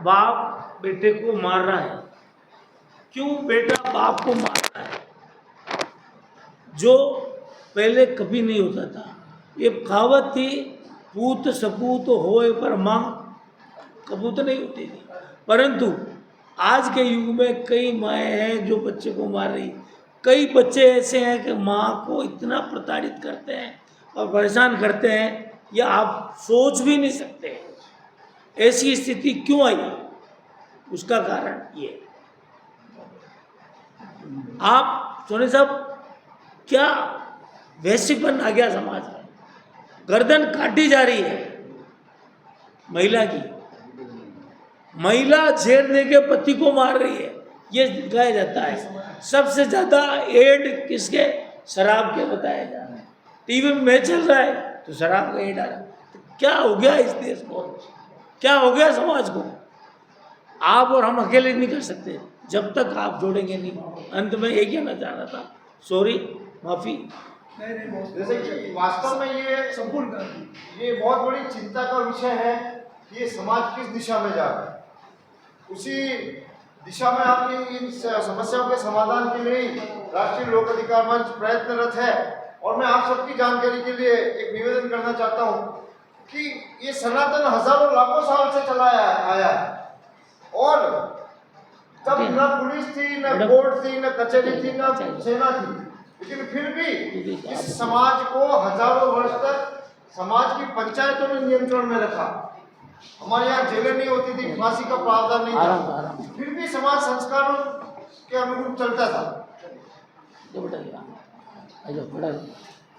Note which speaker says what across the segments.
Speaker 1: बाप बेटे को मार रहा है, क्यों बेटा बाप को मार रहा है, जो पहले कभी नहीं होता था। ये कहावत थी, पूत सपूत होए पर माँ कबूत नहीं होती थी। परंतु आज के युग में कई माएँ हैं जो बच्चे को मार रही, कई बच्चे ऐसे हैं कि माँ को इतना प्रताड़ित करते हैं और परेशान करते हैं, यह आप सोच भी नहीं सकते। ऐसी स्थिति क्यों आई, उसका कारण ये। आप सोनी साहब, क्या वैश्यपन आ गया समाज में, गर्दन काटी जा रही है महिला की, महिला छेड़ने के पति को मार रही है, ये दिखाया जाता है। सबसे ज्यादा एड किसके, शराब के बताया जा रहा है। टीवी में चल रहा है तो शराब का एड आ रहा है। तो क्या हो गया इस देश को, क्या हो गया समाज को? आप और हम अकेले नहीं कर सकते जब तक आप जोड़ेंगे नहीं। अंत में एक कहना चाह रहा था, सॉरी, माफी।
Speaker 2: जैसे कि वास्तव में ये बहुत बड़ी चिंता का विषय है कि ये समाज किस दिशा में जा रहा है। उसी दिशा में आपकी इन समस्याओं के समाधान के लिए राष्ट्रीय लोक अधिकार मंच प्रयत्नरत है। और मैं आप सबकी जानकारी के लिए एक निवेदन करना चाहता हूँ कि ये सनातन हजारों लाखों साल से चला आया है और तब न पुलिस थी, न कोर्ट थी, न कचहरी थी, न सेना थी, लेकिन फिर भी इस समाज को हजारों वर्ष तक समाज की पंचायतों ने नियंत्रण में रखा। हमारे यहाँ जेलें नहीं होती थी, फांसी का प्रावधान नहीं था, फिर भी समाज संस्कारों के अनुरूप चलता था।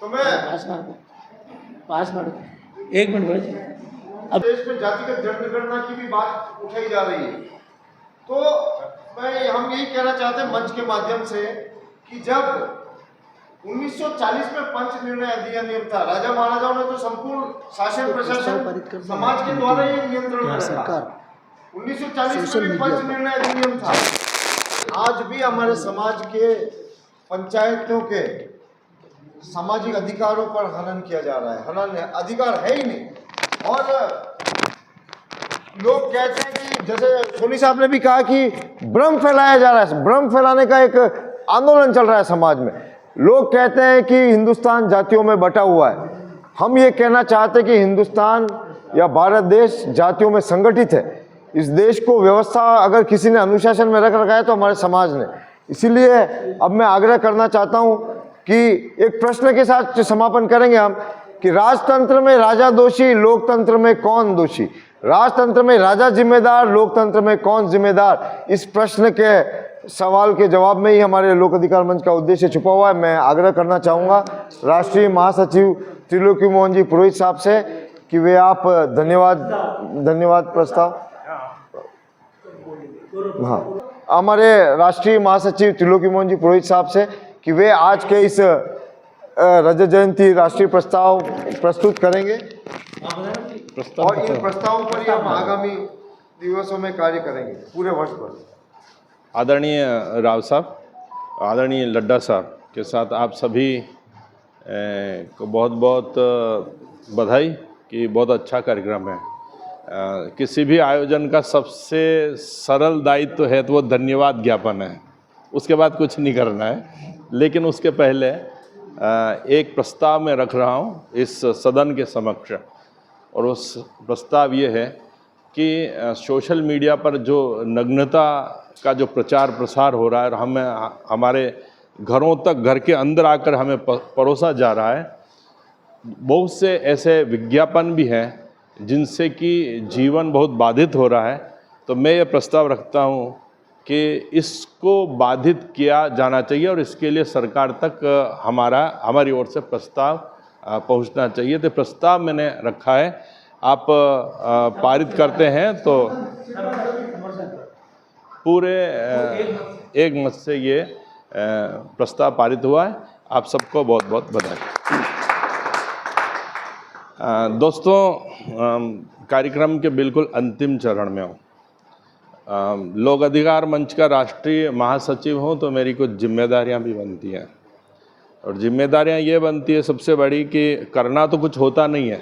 Speaker 2: तो मैं
Speaker 1: एक मिनट,
Speaker 2: अब देश में जातिगत जनगणना की भी बात उठाई जा रही है, तो हम यही कहना चाहते हैं मंच के माध्यम से कि जब 1940 में पंच निर्णय अधिनियम था, राजा महाराजाओं ने तो संपूर्ण शासन प्रशासन समाज के द्वारा ही नियंत्रण में रखा। 1940 में भी पंच निर्णय अधिनियम था। आज भी हमारे समाज के पंचायतों के सामाजिक अधिकारों पर हनन किया जा रहा है। हनन अधिकार है ही नहीं। और लोग कहते हैं कि जैसे सोनी साहब ने भी कहा कि भ्रम फैलाया जा रहा है, भ्रम फैलाने का एक आंदोलन चल रहा है समाज में। लोग कहते हैं कि हिंदुस्तान जातियों में बटा हुआ है। हम ये कहना चाहते हैं कि हिंदुस्तान या भारत देश जातियों में संगठित है। इस देश को व्यवस्था अगर किसी ने अनुशासन में रख रखा है तो हमारे समाज ने। इसीलिए अब मैं आग्रह करना चाहता हूं कि एक प्रश्न के साथ समापन करेंगे हम कि राजतंत्र में राजा दोषी, लोकतंत्र में कौन दोषी? राजतंत्र में राजा जिम्मेदार, लोकतंत्र में कौन जिम्मेदार? इस प्रश्न के सवाल के जवाब में ही हमारे लोक अधिकार मंच का उद्देश्य छुपा हुआ है। मैं आग्रह करना चाहूँगा राष्ट्रीय महासचिव त्रिलोकी मोहन जी पुरोहित साहब से कि वे आप धन्यवाद प्रस्ताव, हाँ, हमारे राष्ट्रीय महासचिव त्रिलोकी मोहन जी पुरोहित साहब से कि वे आज के इस रजत जयंती राष्ट्रीय प्रस्ताव प्रस्तुत करेंगे और इन प्रस्तावों पर ही हम आगामी दिवसों में कार्य करेंगे पूरे वर्ष भर।
Speaker 3: आदरणीय राव साहब, आदरणीय लड्डा साहब के साथ आप सभी को बहुत बहुत बधाई कि बहुत अच्छा कार्यक्रम है। किसी भी आयोजन का सबसे सरल दायित्व है तो वो धन्यवाद ज्ञापन है, उसके बाद कुछ नहीं करना है। लेकिन उसके पहले एक प्रस्ताव मैं रख रहा हूँ इस सदन के समक्ष, और उस प्रस्ताव ये है कि सोशल मीडिया पर जो नग्नता का जो प्रचार प्रसार हो रहा है और हमें हमारे घरों तक, घर के अंदर आकर हमें परोसा जा रहा है, बहुत से ऐसे विज्ञापन भी हैं जिनसे कि जीवन बहुत बाधित हो रहा है। तो मैं ये प्रस्ताव रखता हूँ कि इसको बाधित किया जाना चाहिए और इसके लिए सरकार तक हमारी ओर से प्रस्ताव पहुँचना चाहिए। तो प्रस्ताव मैंने रखा है, आप पारित करते हैं तो पूरे एक मत से ये प्रस्ताव पारित हुआ है। आप सबको बहुत बहुत बधाई। दोस्तों, कार्यक्रम के बिल्कुल अंतिम चरण में हूँ। लोक अधिकार मंच का राष्ट्रीय महासचिव हूँ तो मेरी कुछ जिम्मेदारियाँ भी बनती हैं, और जिम्मेदारियाँ ये बनती है सबसे बड़ी कि करना तो कुछ होता नहीं है,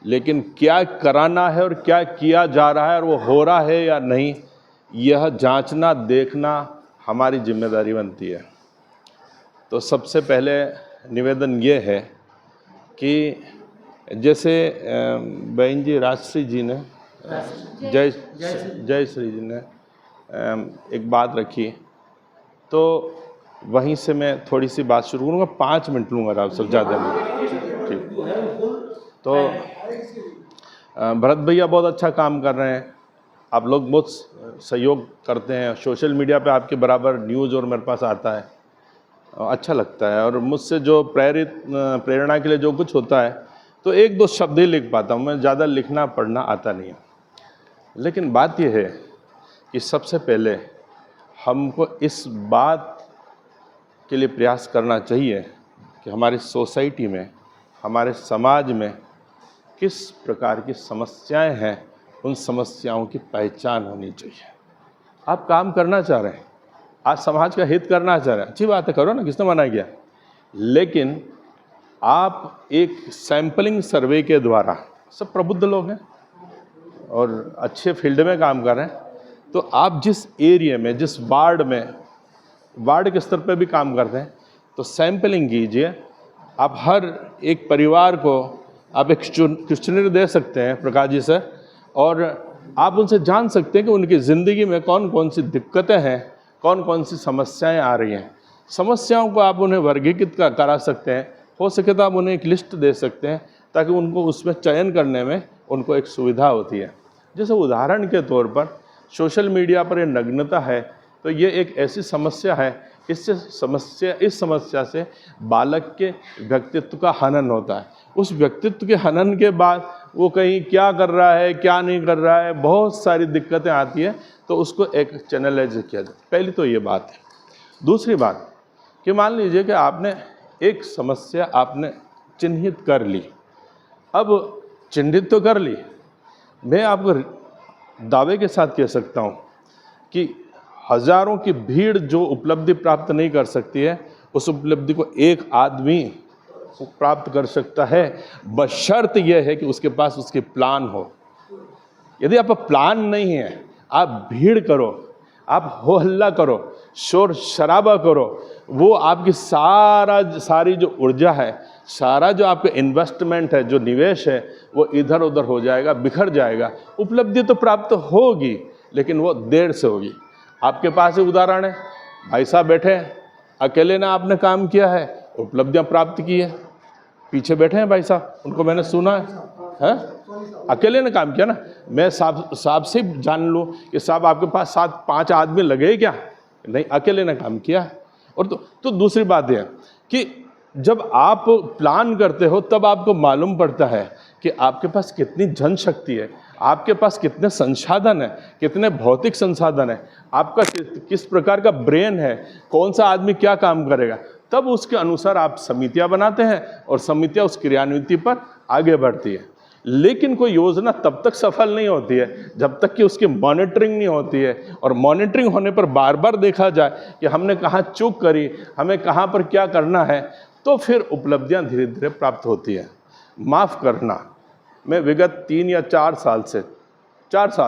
Speaker 3: लेकिन क्या कराना है और क्या किया जा रहा है और वो हो रहा है या नहीं, यह जांचना देखना हमारी जिम्मेदारी बनती है। तो सबसे पहले निवेदन ये है कि जैसे बहन जी राजश्री जी ने जय श्री जी ने एक बात रखी, तो वहीं से मैं थोड़ी सी बात शुरू करूँगा। 5 मिनट लूँगा राव साहब, ज़्यादा नहीं। ठीक। तो भरत भैया बहुत अच्छा काम कर रहे हैं, आप लोग बहुत सहयोग करते हैं। सोशल मीडिया पे आपके बराबर न्यूज़ और मेरे पास आता है, अच्छा लगता है। और मुझसे जो प्रेरणा के लिए जो कुछ होता है तो 1-2 शब्द ही लिख पाता हूँ मैं, ज़्यादा लिखना पढ़ना आता नहीं है। लेकिन बात यह है कि सबसे पहले हमको इस बात के लिए प्रयास करना चाहिए कि हमारी सोसाइटी में, हमारे समाज में किस प्रकार की समस्याएं हैं, उन समस्याओं की पहचान होनी चाहिए। आप काम करना चाह रहे हैं, आज समाज का हित करना चाह रहे हैं, अच्छी बात है, करो ना, किसने मना किया। लेकिन आप एक सैंपलिंग सर्वे के द्वारा, सब प्रबुद्ध लोग हैं और अच्छे फील्ड में काम कर रहे हैं, तो आप जिस एरिया में, जिस वार्ड के स्तर पे भी काम करते हैं, तो सैंपलिंग कीजिए। आप हर एक परिवार को आप एक क्वेश्चनरी दे सकते हैं प्रकाश जी से, और आप उनसे जान सकते हैं कि उनकी ज़िंदगी में कौन कौन सी दिक्कतें हैं, कौन कौन सी समस्याएं आ रही हैं। समस्याओं को आप उन्हें वर्गीकृत करा सकते हैं, हो सके तो आप उन्हें एक लिस्ट दे सकते हैं, ताकि उनको उसमें चयन करने में उनको एक सुविधा होती है। जैसे उदाहरण के तौर पर सोशल मीडिया पर ये नग्नता है, तो ये एक ऐसी समस्या है, इस समस्या से बालक के व्यक्तित्व का हनन होता है। उस व्यक्तित्व के हनन के बाद वो कहीं क्या कर रहा है, क्या नहीं कर रहा है, बहुत सारी दिक्कतें आती है, तो उसको एक चैनलाइज किया जाता है। पहली तो ये बात है। दूसरी बात कि मान लीजिए कि आपने एक समस्या आपने चिन्हित कर ली। अब चिन्हित तो कर ली, मैं आपको दावे के साथ कह सकता हूँ कि हजारों की भीड़ जो उपलब्धि प्राप्त नहीं कर सकती है, उस उपलब्धि को एक आदमी प्राप्त कर सकता है, बशर्त यह है कि उसके पास उसकी प्लान हो। यदि आपका प्लान नहीं है, आप भीड़ करो, आप हो हल्ला करो, शोर शराबा करो, वो आपकी सारी जो ऊर्जा है, सारा जो आपका इन्वेस्टमेंट है, जो निवेश है, वो इधर उधर हो जाएगा, बिखर जाएगा। उपलब्धि तो प्राप्त होगी, लेकिन वो देर से होगी। आपके पास ही उदाहरण है, भाई साहब बैठे हैं, अकेले ना आपने काम किया है, उपलब्धियां प्राप्त की है। पीछे बैठे हैं भाई साहब, उनको मैंने सुना है, अकेले ने काम किया ना। मैं साहब से जान लूँ कि साहब आपके पास 7-5 आदमी लगे क्या? नहीं, अकेले ने काम किया। और तो दूसरी बात यह कि जब आप प्लान करते हो, तब आपको मालूम पड़ता है कि आपके पास कितनी जनशक्ति है, आपके पास कितने संसाधन है, कितने भौतिक संसाधन है, आपका किस प्रकार का ब्रेन है, कौन सा आदमी क्या काम करेगा। तब उसके अनुसार आप समितियां बनाते हैं और समितियां उस क्रियान्विति पर आगे बढ़ती है। लेकिन कोई योजना तब तक सफल नहीं होती है जब तक कि उसकी मॉनिटरिंग नहीं होती है, और मॉनिटरिंग होने पर बार बार देखा जाए कि हमने कहाँ चूक करी, हमें कहाँ पर क्या करना है, तो फिर उपलब्धियां धीरे धीरे प्राप्त होती है। माफ़ करना, मैं विगत 3 या 4 साल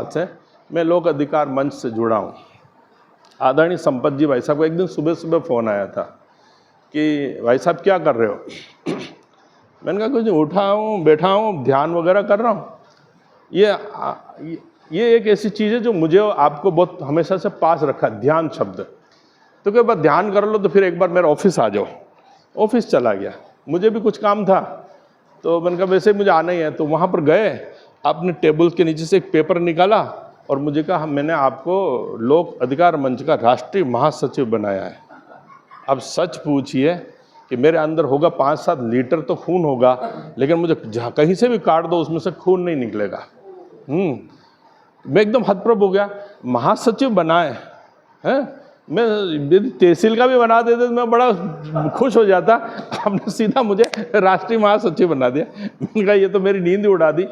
Speaker 3: से मैं लोक अधिकार मंच से जुड़ा हूँ। आदरणीय संपत जी भाई साहब को एक दिन सुबह सुबह फ़ोन आया था कि भाई साहब क्या कर रहे हो। मैंने कहा कुछ नहीं, उठा हूँ, बैठा हूँ, ध्यान वगैरह कर रहा हूँ। ये एक ऐसी चीज़ है जो मुझे आपको बहुत हमेशा से पास रखा, ध्यान शब्द। तो क्या बात, ध्यान कर लो तो फिर एक बार मेरे ऑफिस आ जाओ। ऑफिस चला गया, मुझे भी कुछ काम था, तो मैंने कहा वैसे मुझे आना ही है। तो वहाँ पर गए, अपने टेबल के नीचे से एक पेपर निकाला और मुझे कहा मैंने आपको लोक अधिकार मंच का राष्ट्रीय महासचिव बनाया है। अब सच पूछिए कि मेरे अंदर होगा 5-7 लीटर तो खून होगा, लेकिन मुझे कहीं से भी काट दो उसमें से खून नहीं निकलेगा। मैं एकदम हतप्रभ हो गया। महासचिव बनाए हैं, मैं यदि तहसील का भी बना देते तो मैं बड़ा खुश हो जाता। आपने सीधा मुझे राष्ट्रीय महासचिव बना दिया। मैंने कहा ये तो मेरी नींद ही उड़ा दी।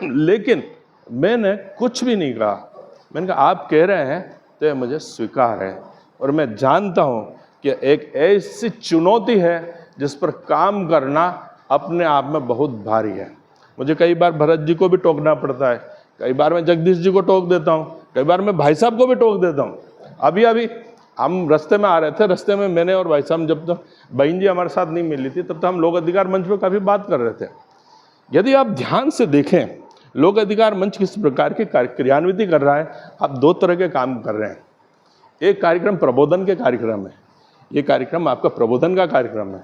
Speaker 3: लेकिन मैंने कुछ भी नहीं कहा। मैंने कहा आप कह रहे हैं तो ये मुझे स्वीकार है, और मैं जानता हूँ कि एक ऐसी चुनौती है जिस पर काम करना अपने आप में बहुत भारी है। मुझे कई बार भरत जी को भी टोकना पड़ता है, कई बार मैं जगदीश जी को टोक देता हूँ, कई बार मैं भाई साहब को भी टोक देता हूँ। अभी हम रास्ते में आ रहे थे, रास्ते में मैंने और भाई साहब, जब तक बहन जी हमारे साथ नहीं मिली थी तब तक हम लोक अधिकार मंच पर काफ़ी बात कर रहे थे। यदि आप ध्यान से देखें, लोक अधिकार मंच किस प्रकार की क्रियान्विति कर रहा है, आप दो तरह के काम कर रहे हैं। एक कार्यक्रम प्रबोधन के कार्यक्रम है, ये कार्यक्रम आपका प्रबोधन का कार्यक्रम है।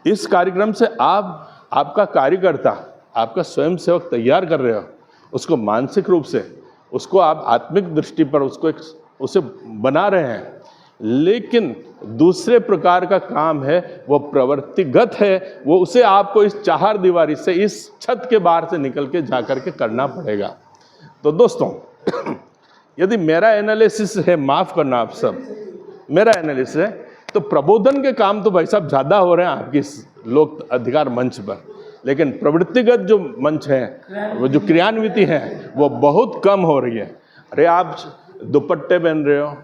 Speaker 3: इस कार्यक्रम से आपका कार्यकर्ता, आपका स्वयंसेवक तैयार कर रहे हो, उसको मानसिक रूप से, उसको आप आत्मिक दृष्टि पर उसे बना रहे हैं। लेकिन दूसरे प्रकार का काम है वो प्रवृत्तिगत है, वो उसे आपको इस चार दीवारी से, इस छत के बाहर से निकल के जा कर के करना पड़ेगा। तो दोस्तों, यदि मेरा एनालिसिस है, माफ करना आप सब, मेरा एनालिसिस है, तो प्रबोधन के काम तो भाई साहब ज़्यादा हो रहे हैं आपकी इस लोक अधिकार मंच पर, लेकिन प्रवृत्तिगत जो मंच है, वो जो क्रियान्विति है, वो बहुत कम हो रही है। अरे आप दुपट्टे पहन रहे हो,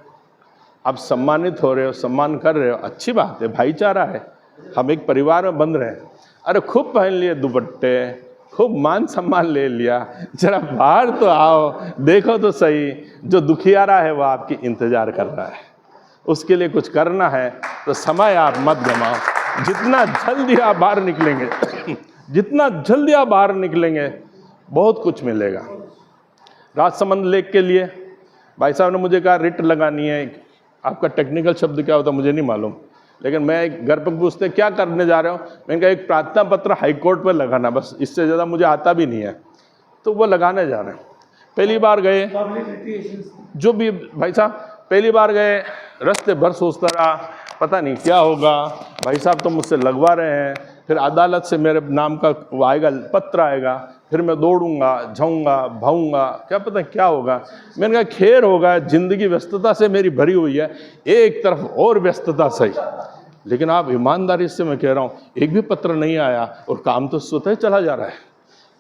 Speaker 3: आप सम्मानित हो रहे हो, सम्मान कर रहे हो, अच्छी बात है, भाईचारा है, हम एक परिवार में बंध रहे हैं। अरे खूब पहन लिए दुपट्टे, खूब मान सम्मान ले लिया, जरा बाहर तो आओ, देखो तो सही, जो दुखियारा है वो आपकी इंतजार कर रहा है, उसके लिए कुछ करना है तो समय आप मत गंवाओ। जितना जल्दी आप बाहर निकलेंगे जितना जल्दी आप बाहर निकलेंगे, बहुत कुछ मिलेगा। राजसमंद लेक के लिए भाई साहब ने मुझे कहा रिट लगानी है, आपका टेक्निकल शब्द क्या होता है मुझे नहीं मालूम, लेकिन मैं घर पर पूछते क्या करने जा रहे हो, मैंने कहा एक प्रार्थना पत्र हाईकोर्ट पर लगाना, बस इससे ज़्यादा मुझे आता भी नहीं है, तो वो लगाने जा रहे हैं। पहली बार गए, जो भी भाई साहब पहली बार गए, रास्ते भर सोचता रहा पता नहीं क्या होगा, भाई साहब तो मुझसे लगवा रहे हैं, फिर अदालत से मेरे नाम का वो आएगा, पत्र आएगा, फिर मैं दौड़ूंगा, जाऊंगा, भाऊंगा, क्या पता क्या होगा। मैंने कहा खैर होगा, ज़िंदगी व्यस्तता से मेरी भरी हुई है, एक तरफ और व्यस्तता सही, लेकिन आप ईमानदारी से मैं कह रहा हूँ, एक भी पत्र नहीं आया और काम तो स्वतः चला जा रहा है।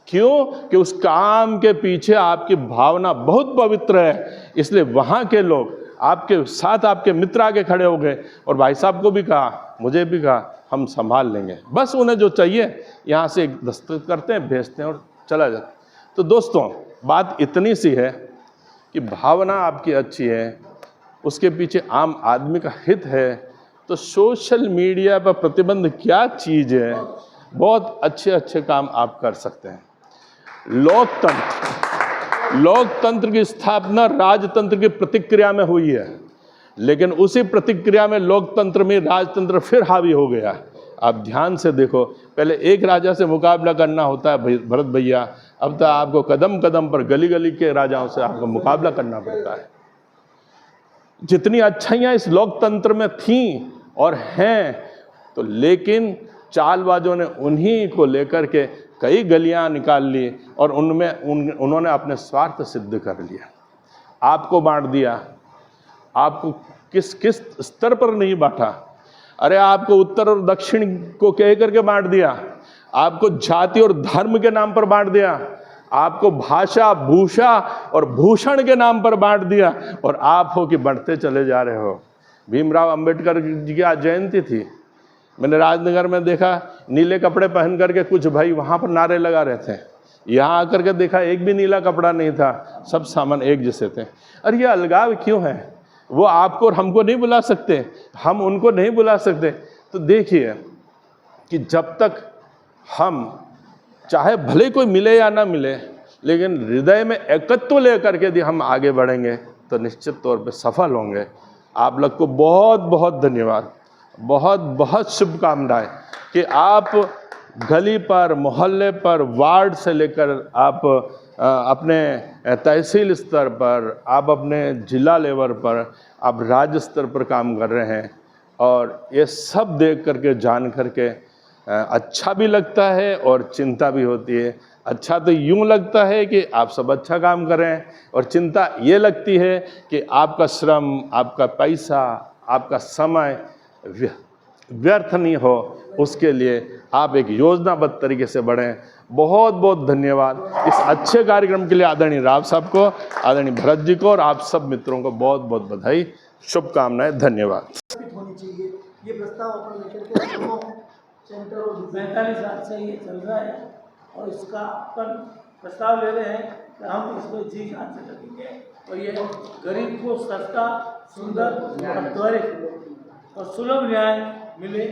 Speaker 3: क्यों? कि उस काम के पीछे आपकी भावना बहुत पवित्र है, इसलिए वहाँ के लोग आपके साथ, आपके मित्र आके खड़े हो गए, और भाई साहब को भी कहा, मुझे भी कहा, हम संभाल लेंगे, बस उन्हें जो चाहिए यहाँ से एक दस्तखत करते हैं, भेजते हैं और चला जाता। तो दोस्तों, बात इतनी सी है कि भावना आपकी अच्छी है, उसके पीछे आम आदमी का हित है, तो सोशल मीडिया पर प्रतिबंध क्या चीज़ है, बहुत अच्छे अच्छे काम आप कर सकते हैं। लोकतंत्र की स्थापना राजतंत्र की प्रतिक्रिया में हुई है, लेकिन उसी प्रतिक्रिया में लोकतंत्र में राजतंत्र फिर हावी हो गया। आप ध्यान से देखो, पहले एक राजा से मुकाबला करना होता है भरत भैया, अब तो आपको कदम कदम पर, गली गली के राजाओं से आपको मुकाबला करना पड़ता है। जितनी अच्छाइयाँ इस लोकतंत्र में थीं और हैं, तो लेकिन चालबाजों ने उन्हीं को लेकर के कई गलियां निकाल ली और उन्होंने अपने स्वार्थ सिद्ध कर लिया। आपको बांट दिया, आपको किस किस स्तर पर नहीं बांटा। अरे आपको उत्तर और दक्षिण को कह करके बांट दिया, आपको जाति और धर्म के नाम पर बांट दिया, आपको भाषा, भूषा और भूषण के नाम पर बांट दिया, और आप हो कि बढ़ते चले जा रहे हो। भीमराव अंबेडकर जी की आज जयंती थी, मैंने राजनगर में देखा नीले कपड़े पहन करके कुछ भाई वहाँ पर नारे लगा रहे थे, यहाँ आकर के देखा एक भी नीला कपड़ा नहीं था, सब सामान एक जैसे थे। अरे ये अलगाव क्यों है? वो आपको और हमको नहीं बुला सकते, हम उनको नहीं बुला सकते। तो देखिए कि जब तक हम, चाहे भले कोई मिले या ना मिले, लेकिन हृदय में एकत्व लेकर के यदि हम आगे बढ़ेंगे तो निश्चित तौर पे सफल होंगे। आप लोग को बहुत बहुत धन्यवाद, बहुत बहुत शुभकामनाएं कि आप गली पर, मोहल्ले पर, वार्ड से लेकर आप अपने तहसील स्तर पर, आप अपने जिला लेवल पर, आप राज्य स्तर पर काम कर रहे हैं, और ये सब देख करके, जान करके अच्छा भी लगता है और चिंता भी होती है। अच्छा तो यूँ लगता है कि आप सब अच्छा काम कर रहे हैं, और चिंता ये लगती है कि आपका श्रम, आपका पैसा, आपका समय व्यर्थ नहीं हो, उसके लिए आप एक योजनाबद्ध तरीके से बढ़ें। बहुत बहुत धन्यवाद इस अच्छे कार्यक्रम के लिए आदरणीय राव साहब को, आदरणीय भरत जी को, और आप सब मित्रों को बहुत बहुत बधाई, शुभकामनाएं, धन्यवाद।
Speaker 4: होनी चाहिए ये प्रस्ताव अपन लेकर के दोनों सेंटर और
Speaker 1: 45 साल से ये चल रहा है, और इसका अपन प्रस्ताव ले रहे हैं कि हम इसमें जी जान से लगेंगे और ये गरीब को सस्ता, सुंदर और त्वरित और सुलभ न्याय मिले।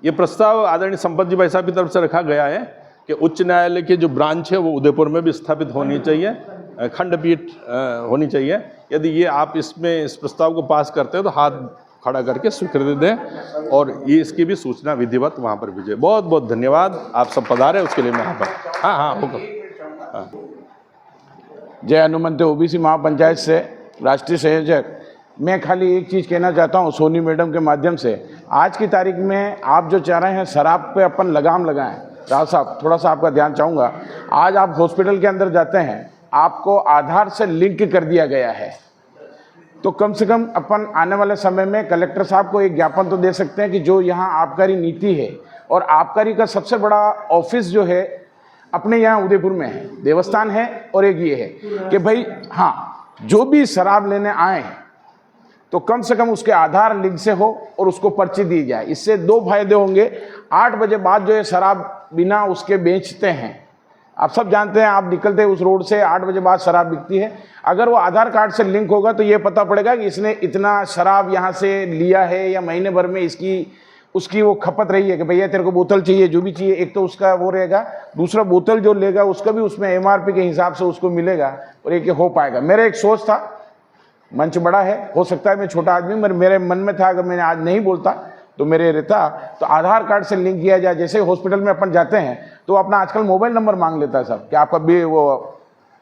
Speaker 3: ये प्रस्ताव आदरणीय संपत जी भाई साहब की तरफ से रखा गया है कि उच्च न्यायालय की जो ब्रांच है वो उदयपुर में भी स्थापित होनी चाहिए, खंडपीठ होनी चाहिए। यदि ये आप इसमें इस प्रस्ताव को पास करते हैं तो हाथ खड़ा करके स्वीकृति दें और ये इसकी भी सूचना विधिवत वहाँ पर भेजें। बहुत बहुत धन्यवाद, आप सब पधारे उसके लिए मैं यहाँ पर। हाँ होगा।
Speaker 4: जय हनुमंत ओबीसी महापंचायत से राष्ट्रीय संयोजक। मैं खाली एक चीज़ कहना चाहता हूँ सोनी मैडम के माध्यम से, आज की तारीख में आप जो चाह रहे हैं शराब पे अपन लगाम लगाएं, राव साहब थोड़ा सा आपका ध्यान चाहूँगा। आज आप हॉस्पिटल के अंदर जाते हैं, आपको आधार से लिंक कर दिया गया है, तो कम से कम अपन आने वाले समय में कलेक्टर साहब को एक ज्ञापन तो दे सकते हैं कि जो यहाँ आबकारी नीति है और आबकारी का सबसे बड़ा ऑफिस जो है अपने यहाँ उदयपुर में है, देवस्थान है और एक ये है कि भाई हाँ जो भी शराब लेने आए तो कम से कम उसके आधार लिंक से हो और उसको पर्ची दी जाए। इससे दो फायदे होंगे। 8 बजे बाद जो है शराब बिना उसके बेचते हैं, आप सब जानते हैं, आप निकलते हैं उस रोड से 8 बजे बाद शराब बिकती है। अगर वो आधार कार्ड से लिंक होगा तो ये पता पड़ेगा कि इसने इतना शराब यहाँ से लिया है या महीने भर में उसकी वो खपत रही है कि भैया तेरे को बोतल चाहिए, जो भी चाहिए, एक तो उसका वो रहेगा, दूसरा बोतल जो लेगा उसका भी उसमें MRP के हिसाब से उसको मिलेगा और एक हो पाएगा। मेरा एक सोच था, मंच बड़ा है, हो सकता है मैं छोटा आदमी, मेरे मन में था अगर मैंने आज नहीं बोलता तो मेरे रहता, तो आधार कार्ड से लिंक किया जाए। जैसे हॉस्पिटल में अपन जाते हैं तो अपना आजकल मोबाइल नंबर मांग लेता है साहब कि आपका भी वो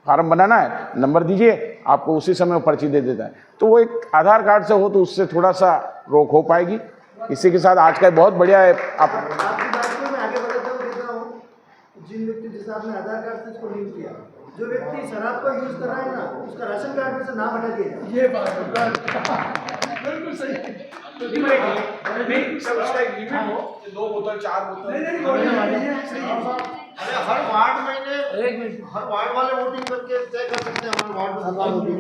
Speaker 4: फार्म बनाना है, नंबर दीजिए, आपको उसी समय पर्ची दे देता है। तो वो एक आधार कार्ड से हो तो उससे थोड़ा सा रोक हो पाएगी। इसी के साथ आज का बहुत बढ़िया है। आप
Speaker 5: आगे बढ़ता हूँ, जिन व्यक्ति जिस आपने आधार कार्ड से इसको लिंक किया, जो व्यक्ति शराब का यूज कर रहा है ना, उसका राशन कार्ड में से नाम हटा दिया। ये बात बिल्कुल सही है। नहीं सब उसका एक लिमिट हो, 2 बोतल 4 बोतल हर वार्ड में हर वार्ड वाले वोटिंग करके तय कर सकते हैं। हमारे वार्ड में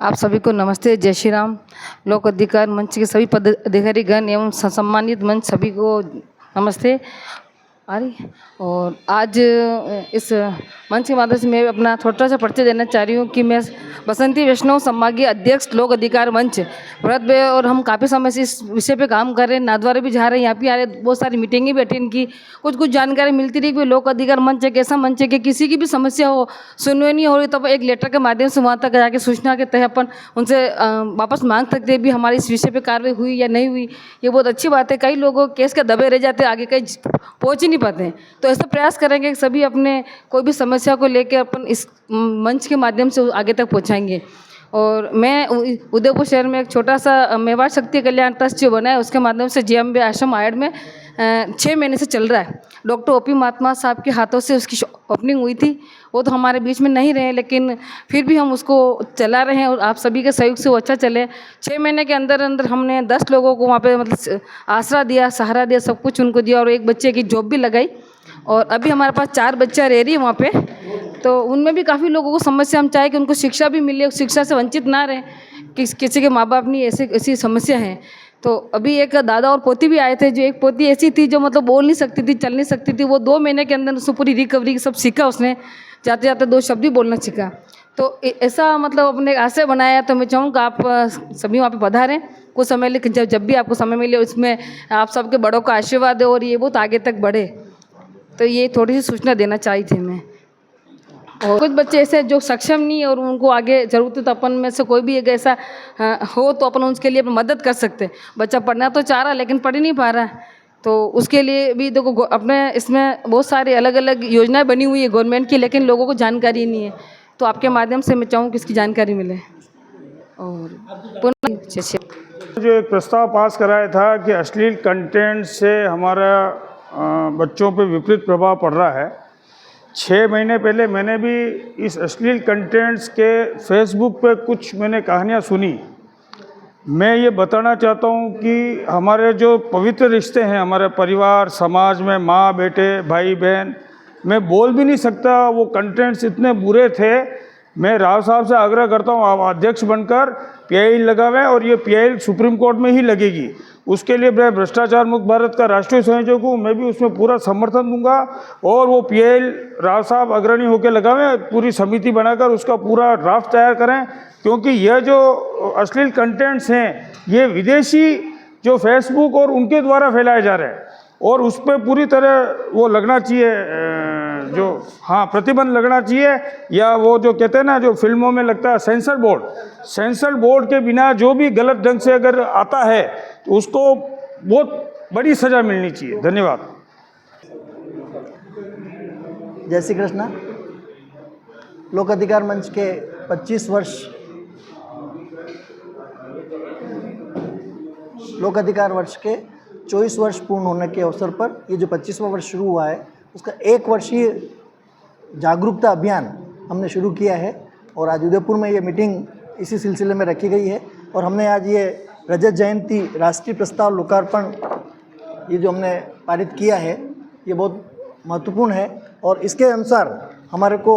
Speaker 6: आप सभी को नमस्ते, जय श्री राम। लोक अधिकार मंच के सभी पदाधिकारीगण एवं सम्मानित मंच सभी को नमस्ते। और आज इस मंच के माध्यम से मैं अपना छोटा सा परिचय देना चाह रही हूँ कि मैं बसंती वैष्णव समाज के अध्यक्ष लोक अधिकार मंच भरत भाई, और हम काफ़ी समय से इस विषय पे काम कर रहे हैं। नाथद्वारा भी जा रहे हैं, यहाँ भी आ रहे, बहुत सारी मीटिंगें भी अटेंड की, कुछ जानकारी मिलती रही कि लोक अधिकार मंच एक ऐसा मंच है कि किसी की भी समस्या हो, सुनवाई नहीं हो रही तो एक लेटर के माध्यम से वहाँ तक जाके सूचना के तहत अपन उनसे वापस मांग सकते भी हमारी इस विषय पर कार्रवाई हुई या नहीं हुई। ये बहुत अच्छी बात है। कई लोगों केस के दबे रह जाते, आगे कहीं पहुँच ही नहीं पाते हैं। तो ऐसा प्रयास करेंगे कि सभी अपने कोई भी समस्या को लेकर अपन इस मंच के माध्यम से आगे तक पहुंचाएंगे। और मैं उदयपुर शहर में एक छोटा सा मेवाड़ शक्ति कल्याण ट्रस्ट जो बना है उसके माध्यम से JMB आश्रम आयड में 6 महीने से चल रहा है। डॉक्टर OP महात्मा साहब के हाथों से उसकी ओपनिंग हुई थी। वो तो हमारे बीच में नहीं रहे, लेकिन फिर भी हम उसको चला रहे हैं और आप सभी के सहयोग से वो अच्छा चले। 6 महीने के अंदर अंदर हमने 10 लोगों को वहाँ पे मतलब आसरा दिया, सहारा दिया, सब कुछ उनको दिया और एक बच्चे की जॉब भी लगाई। और अभी हमारे पास 4 बच्चा रह रही है वहाँ पे, तो उनमें भी काफ़ी लोगों को समस्या, हम चाहे कि उनको शिक्षा भी मिले, शिक्षा से वंचित ना रहे, किसी के माँ बाप नहीं ऐसी समस्या है। तो अभी एक दादा और पोती भी आए थे, जो एक पोती ऐसी थी जो मतलब बोल नहीं सकती थी, चल नहीं सकती थी। वो 2 महीने के अंदर उसको पूरी रिकवरी सब सीखा, उसने जाते जाते 2 शब्द भी बोलना सीखा। तो ऐसा मतलब अपने आशय बनाया। तो मैं चाहूँगा आप सभी वहाँ पे पधारें, कुछ समय लेकर जब भी आपको समय मिले उसमें आप सबके बड़ों का आशीर्वाद है और ये बहुत आगे तक बढ़े। तो ये थोड़ी सी सूचना देना चाहिए थी मैं। और कुछ बच्चे ऐसे जो सक्षम नहीं और उनको आगे ज़रूरत है, तो अपन में से कोई भी एक ऐसा हो तो अपन उसके लिए मदद कर सकते हैं। बच्चा पढ़ना तो चाह रहा है लेकिन पढ़ ही नहीं पा रहा है, तो उसके लिए भी देखो अपने इसमें बहुत सारी अलग अलग योजनाएं बनी हुई है गवर्नमेंट की, लेकिन लोगों को जानकारी नहीं है। तो आपके माध्यम से मैं चाहूँ कि इसकी जानकारी मिले। और
Speaker 7: जो एक प्रस्ताव पास कराया था कि अश्लील कंटेंट से हमारा बच्चों पे विपरीत प्रभाव पड़ रहा है। 6 महीने पहले मैंने भी इस अश्लील कंटेंट्स के फेसबुक पे कुछ मैंने कहानियाँ सुनी। मैं ये बताना चाहता हूँ कि हमारे जो पवित्र रिश्ते हैं हमारे परिवार समाज में, माँ बेटे भाई बहन, मैं बोल भी नहीं सकता, वो कंटेंट्स इतने बुरे थे। मैं राव साहब से आग्रह करता हूँ, आप अध्यक्ष बनकर PIL लगावें और ये PIL सुप्रीम कोर्ट में ही लगेगी। उसके लिए मैं भ्रष्टाचार मुक्त भारत का राष्ट्रीय संयोजक हूँ, मैं भी उसमें पूरा समर्थन दूंगा और वो PIL राव साहब अग्रणी होकर लगावें, पूरी समिति बनाकर उसका पूरा ड्राफ्ट तैयार करें, क्योंकि यह जो अश्लील कंटेंट्स हैं ये विदेशी जो फेसबुक और उनके द्वारा फैलाए जा रहे हैं और उस पर पूरी तरह वो लगना चाहिए, जो हाँ प्रतिबंध लगना चाहिए, या वो जो कहते हैं ना जो फिल्मों में लगता है सेंसर बोर्ड के बिना जो भी गलत ढंग से अगर आता है तो उसको बहुत बड़ी सज़ा मिलनी चाहिए। धन्यवाद।
Speaker 5: जय श्री कृष्णा। लोक अधिकार मंच के 25 वर्ष लोक अधिकार वर्ष के 24 वर्ष पूर्ण होने के अवसर पर ये जो 25वां वर्ष शुरू हुआ है उसका 1 वर्षीय जागरूकता अभियान हमने शुरू किया है और आज उदयपुर में ये मीटिंग इसी सिलसिले में रखी गई है और हमने आज ये रजत जयंती राष्ट्रीय प्रस्ताव लोकार्पण ये जो हमने पारित किया है ये बहुत महत्वपूर्ण है और इसके अनुसार हमारे को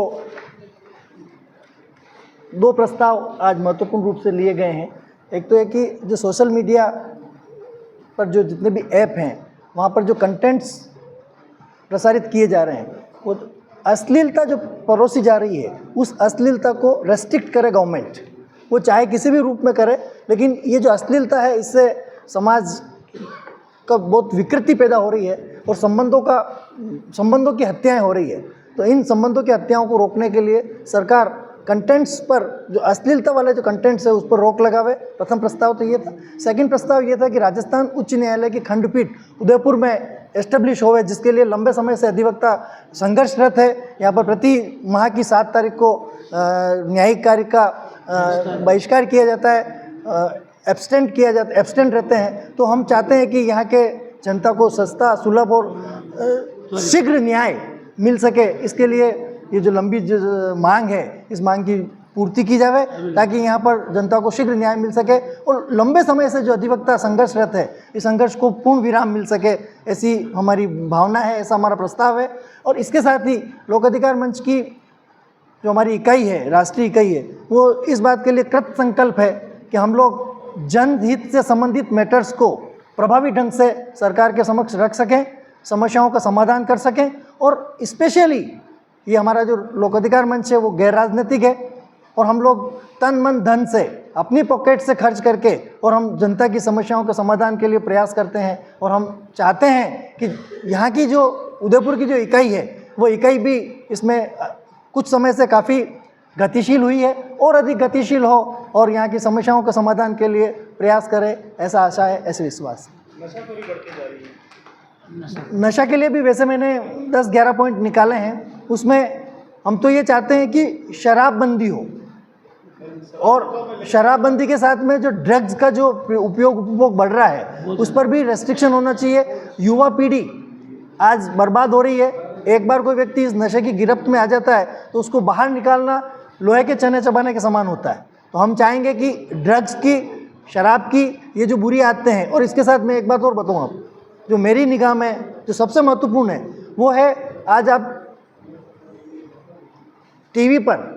Speaker 5: 2 प्रस्ताव आज महत्वपूर्ण रूप से लिए गए हैं। एक तो है कि जो सोशल मीडिया पर जो जितने भी ऐप हैं वहाँ पर जो कंटेंट्स प्रसारित किए जा रहे हैं वो अश्लीलता जो परोसी जा रही है उस अश्लीलता को रेस्ट्रिक्ट करे गवर्नमेंट, वो चाहे किसी भी रूप में करे, लेकिन ये जो अश्लीलता है इससे समाज का बहुत विकृति पैदा हो रही है और संबंधों की हत्याएं हो रही है। तो इन संबंधों की हत्याओं को रोकने के लिए सरकार कंटेंट्स पर जो अश्लीलता वाले जो कंटेंट्स है उस पर रोक लगावे। प्रथम प्रस्ताव तो ये था। सेकंड प्रस्ताव ये था कि राजस्थान उच्च न्यायालय की खंडपीठ उदयपुर में एस्टेब्लिश होवे, जिसके लिए लंबे समय से अधिवक्ता संघर्षरत है। यहाँ पर प्रति माह की 7 तारीख को न्यायिक कार्य का बहिष्कार किया जाता है, एब्सटेंट रहते हैं। तो हम चाहते हैं कि यहाँ के जनता को सस्ता, सुलभ और शीघ्र न्याय मिल सके, इसके लिए ये जो लंबी जो मांग है इस मांग की पूर्ति की जावे ताकि यहाँ पर जनता को शीघ्र न्याय मिल सके और लंबे समय से जो अधिवक्ता संघर्षरत है इस संघर्ष को पूर्ण विराम मिल सके, ऐसी हमारी भावना है, ऐसा हमारा प्रस्ताव है। और इसके साथ ही लोक अधिकार मंच की जो हमारी इकाई है, राष्ट्रीय इकाई है, वो इस बात के लिए कृत संकल्प है कि हम लोग जनहित से संबंधित मैटर्स को प्रभावी ढंग से सरकार के समक्ष रख सकें, समस्याओं का समाधान कर सकें। और स्पेशली ये हमारा जो लोक अधिकार मंच है वो गैर राजनीतिक है और हम लोग तन मन धन से अपनी पॉकेट से खर्च करके और हम जनता की समस्याओं के समाधान के लिए प्रयास करते हैं। और हम चाहते हैं कि यहाँ की जो उदयपुर की जो इकाई है वो इकाई भी इसमें कुछ समय से काफ़ी गतिशील हुई है और अधिक गतिशील हो और यहाँ की समस्याओं के समाधान के लिए प्रयास करे, ऐसा आशा है, ऐसे विश्वास है। नशा के लिए भी वैसे मैंने 10-11 पॉइंट निकाले हैं। उसमें हम तो ये चाहते हैं कि शराबबंदी हो और शराबबंदी के साथ में जो ड्रग्स का जो उपभोग बढ़ रहा है उस पर भी रेस्ट्रिक्शन होना चाहिए। युवा पीढ़ी आज बर्बाद हो रही है। एक बार कोई व्यक्ति इस नशे की गिरफ्त में आ जाता है तो उसको बाहर निकालना लोहे के चने चबाने के समान होता है। तो हम चाहेंगे कि ड्रग्स की, शराब की ये जो बुरी आदतें हैं, और इसके साथ मैं एक बात और बताऊँ आप, जो मेरी निगाह में जो सबसे महत्वपूर्ण है वो है आज आप टीवी पर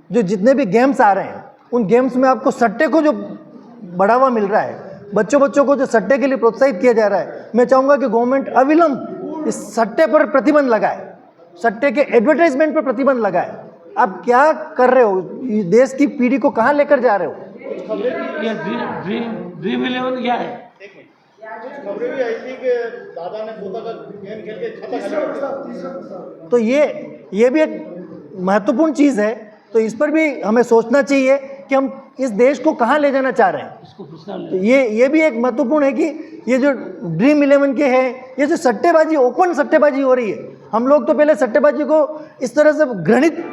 Speaker 5: जो जितने भी गेम्स आ रहे हैं उन गेम्स में आपको सट्टे को जो बढ़ावा मिल रहा है, बच्चों को जो सट्टे के लिए प्रोत्साहित किया जा रहा है, मैं चाहूँगा कि गवर्नमेंट अविलंब इस सट्टे पर प्रतिबंध लगाए, सट्टे के एडवर्टाइजमेंट पर प्रतिबंध लगाए। आप क्या कर रहे हो, देश की पीढ़ी को कहाँ लेकर जा रहे हो?
Speaker 1: ये ड्रीम 11 क्या है?
Speaker 5: खबरें भी आई थी कि दादा ने पोता का गेम खेल के छक्का। तो ये भी एक महत्वपूर्ण चीज़ है। तो इस पर भी हमें सोचना चाहिए कि हम इस देश को कहाँ ले जाना चाह रहे हैं। तो ये भी एक महत्वपूर्ण है कि ये जो ड्रीम 11 के हैं, ये जो सट्टेबाजी, ओपन सट्टेबाजी हो रही है। हम लोग तो पहले सट्टेबाजी को इस तरह से घृणित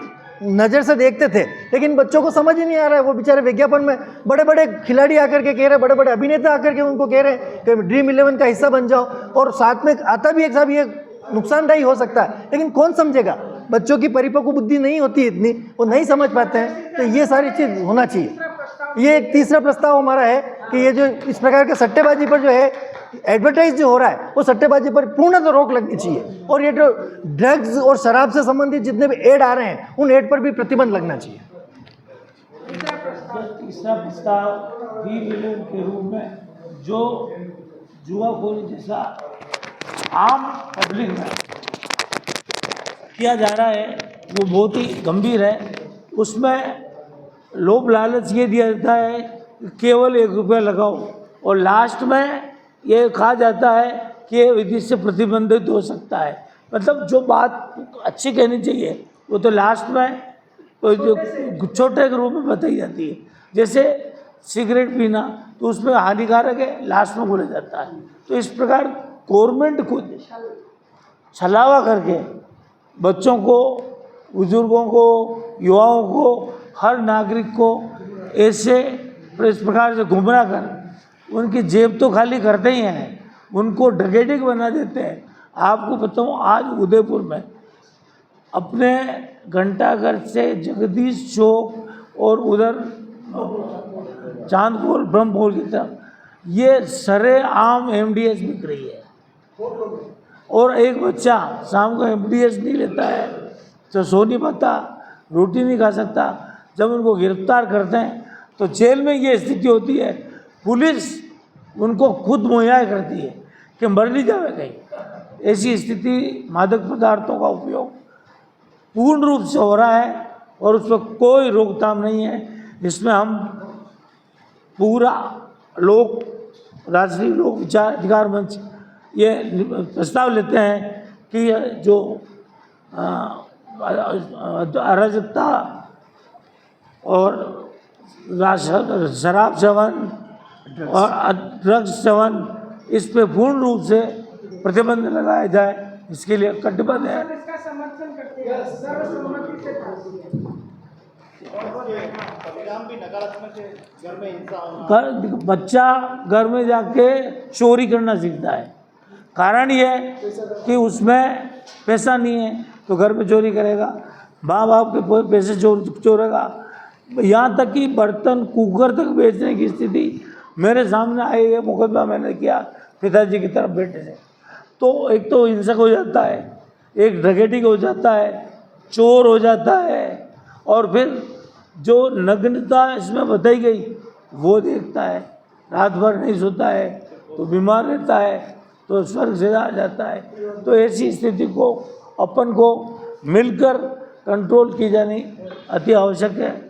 Speaker 5: नज़र से देखते थे, लेकिन बच्चों को समझ ही नहीं आ रहा है। वो बेचारे विज्ञापन में बड़े बड़े खिलाड़ी आकर के कह रहे हैं, बड़े बड़े अभिनेता आकर के उनको कह रहे हैं कि ड्रीम 11 का हिस्सा बन जाओ, और साथ में आता भी एक साहब ये नुकसानदायी हो सकता है, लेकिन कौन समझेगा? बच्चों की परिपक्व बुद्धि नहीं होती इतनी, वो नहीं समझ पाते हैं। तो ये सारी चीज़ होना चाहिए। ये एक तीसरा प्रस्ताव हमारा है कि ये जो इस प्रकार के सट्टेबाजी पर जो है एडवर्टाइज जो हो रहा है वो सट्टेबाजी पर पूर्णतः रोक लगनी चाहिए, और ये जो ड्रग्स और शराब से संबंधित जितने भी एड आ रहे हैं उन एड पर भी प्रतिबंध लगना चाहिए।
Speaker 1: तीसरा प्रस्ताव वी विलेन के रूप में जो जुआखोरी जैसा आम पब्लिक में किया जा रहा है वो बहुत ही गंभीर है। उसमें लोभ लालच ये दिया जाता है कि केवल 1 रुपया लगाओ, और लास्ट में ये कहा जाता है कि ये विधि से प्रतिबंधित हो सकता है। मतलब जो बात अच्छी कहनी चाहिए वो तो लास्ट में तो जो छोटे के रूप में बताई जाती है। जैसे सिगरेट पीना तो उसमें हानिकारक है, लास्ट में बोला जाता है। तो इस प्रकार गवर्नमेंट को छलावा करके बच्चों को, बुजुर्गों को, युवाओं को, हर नागरिक को ऐसे इस प्रकार से गुमराह कर उनकी जेब तो खाली करते ही हैं, उनको डकैतिक बना देते हैं। आपको बताऊँ आज उदयपुर में अपने घंटाघर से जगदीश चौक और उधर चांदपुर ब्रह्मपुर की तरफ ये सरेआम एमडीएस बिक रही है, और एक बच्चा शाम को एमडीएस नहीं लेता है तो सो नहीं पाता, रोटी नहीं खा सकता। जब उनको गिरफ्तार करते हैं तो जेल में ये स्थिति होती है, पुलिस उनको खुद मुहैया करती है कि मर नहीं जावे कहीं। ऐसी स्थिति मादक पदार्थों का उपयोग पूर्ण रूप से हो रहा है और उस पर कोई रोकथाम नहीं है। इसमें हम पूरा राष्ट्रीय लोक विचार अधिकार मंच ये प्रस्ताव लेते हैं कि जो अराजकता और शराब सेवन और ड्रग्स सेवन इस पे पूर्ण रूप से प्रतिबंध लगाया जाए, इसके लिए कटिबद्ध है।
Speaker 8: इसका समर्थन करते हैं, सर्वसम्मति से
Speaker 1: बच्चा घर में जाके चोरी करना सीखता है। कारण ये कि उसमें पैसा नहीं है तो घर में चोरी करेगा, माँ बाप के पैसे चोरेगा, यहाँ तक कि बर्तन कुकर तक बेचने की स्थिति मेरे सामने आई है। मुकदमा मैंने किया पिताजी की तरफ बेटे से, तो एक तो हिंसक हो जाता है, एक डकैती हो जाता है, चोर हो जाता है, और फिर जो नग्नता इसमें बताई गई वो देखता है, रात भर नहीं सोता है तो बीमार रहता है, तो स्वर्ग से आ जाता है। तो ऐसी स्थिति को अपन को मिलकर कंट्रोल की जानी अति आवश्यक है।